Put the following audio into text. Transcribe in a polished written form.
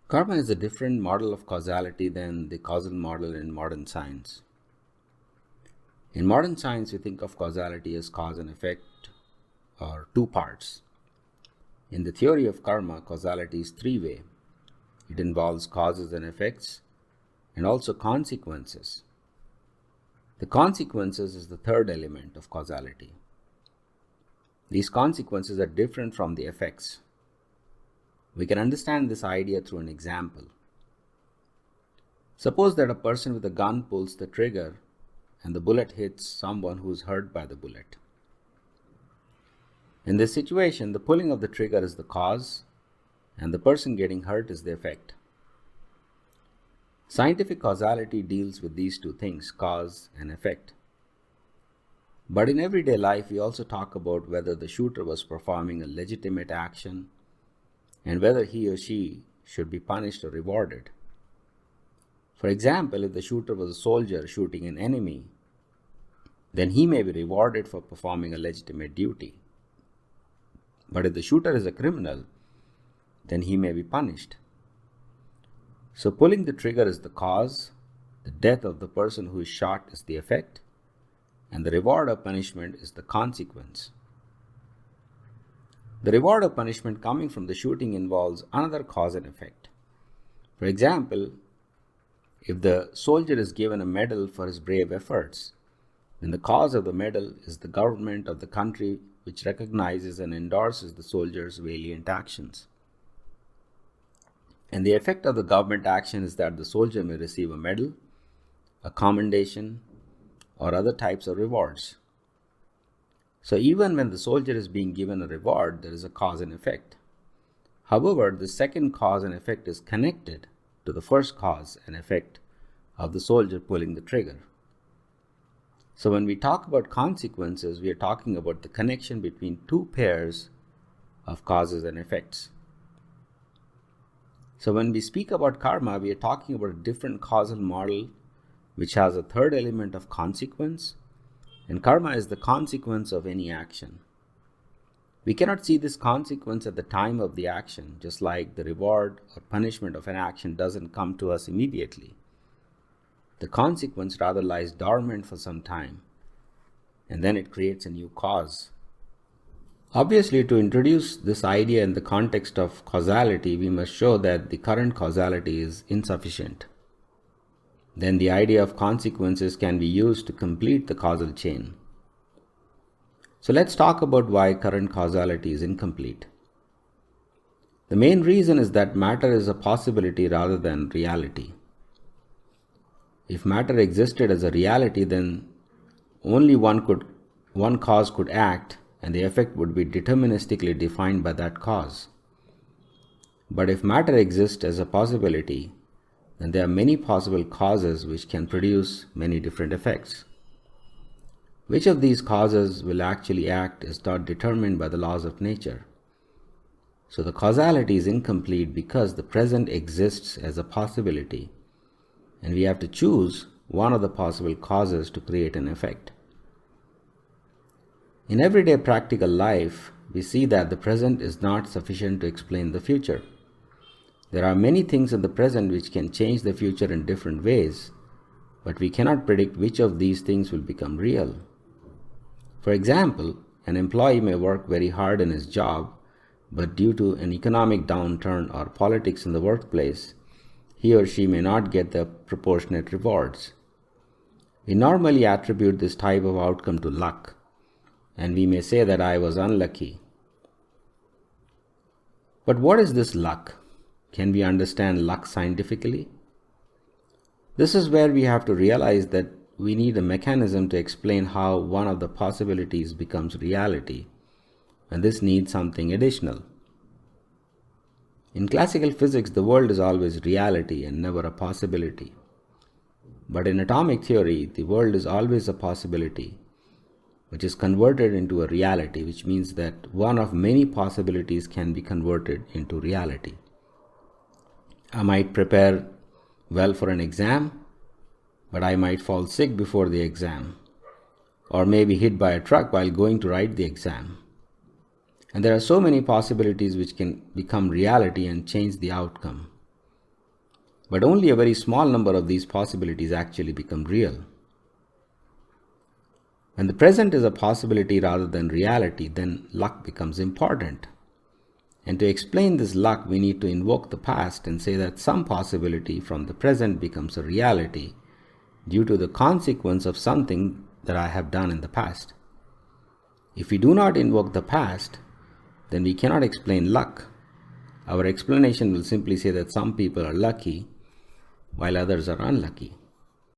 Karma is a different model of causality than the causal model in modern science. In modern science, we think of causality as cause and effect, or two parts. In the theory of karma, causality is three-way. It involves causes and effects, and also consequences. The consequences is the third element of causality. These consequences are different from the effects. We can understand this idea through an example. Suppose that a person with a gun pulls the trigger and the bullet hits someone who is hurt by the bullet. In this situation, the pulling of the trigger is the cause and the person getting hurt is the effect. Scientific causality deals with these two things, cause and effect. But in everyday life, we also talk about whether the shooter was performing a legitimate action and whether he or she should be punished or rewarded. For example, if the shooter was a soldier shooting an enemy, then he may be rewarded for performing a legitimate duty. But if the shooter is a criminal, then he may be punished. So pulling the trigger is the cause, the death of the person who is shot is the effect, and the reward or punishment is the consequence. The reward or punishment coming from the shooting involves another cause and effect. For example, if the soldier is given a medal for his brave efforts, then the cause of the medal is the government of the country which recognizes and endorses the soldier's valiant actions. And the effect of the government action is that the soldier may receive a medal, a commendation, or other types of rewards. So even when the soldier is being given a reward, there is a cause and effect. However, the second cause and effect is connected to the first cause and effect of the soldier pulling the trigger. So when we talk about consequences, we are talking about the connection between two pairs of causes and effects. So when we speak about karma, we are talking about a different causal model which has a third element of consequence, and karma is the consequence of any action. We cannot see this consequence at the time of the action, just like the reward or punishment of an action doesn't come to us immediately. The consequence rather lies dormant for some time, and then it creates a new cause. Obviously, to introduce this idea in the context of causality, we must show that the current causality is insufficient. Then the idea of consequences can be used to complete the causal chain. So let's talk about why current causality is incomplete. The main reason is that matter is a possibility rather than reality. If matter existed as a reality, then only one cause could act, and the effect would be deterministically defined by that cause. But if matter exists as a possibility, then there are many possible causes which can produce many different effects. Which of these causes will actually act is not determined by the laws of nature. So the causality is incomplete because the present exists as a possibility, and we have to choose one of the possible causes to create an effect. In everyday practical life, we see that the present is not sufficient to explain the future. There are many things in the present which can change the future in different ways, but we cannot predict which of these things will become real. For example, an employee may work very hard in his job, but due to an economic downturn or politics in the workplace, he or she may not get the proportionate rewards. We normally attribute this type of outcome to luck, and we may say that I was unlucky. But what is this luck? Can we understand luck scientifically? This is where we have to realize that we need a mechanism to explain how one of the possibilities becomes reality, and this needs something additional. In classical physics, the world is always reality and never a possibility. But in atomic theory, the world is always a possibility, which is converted into a reality, which means that one of many possibilities can be converted into reality. I might prepare well for an exam, but I might fall sick before the exam, or may be hit by a truck while going to write the exam. And there are so many possibilities which can become reality and change the outcome. But only a very small number of these possibilities actually become real. When the present is a possibility rather than reality, then luck becomes important. And to explain this luck, we need to invoke the past and say that some possibility from the present becomes a reality due to the consequence of something that I have done in the past. If we do not invoke the past, then we cannot explain luck. Our explanation will simply say that some people are lucky while others are unlucky.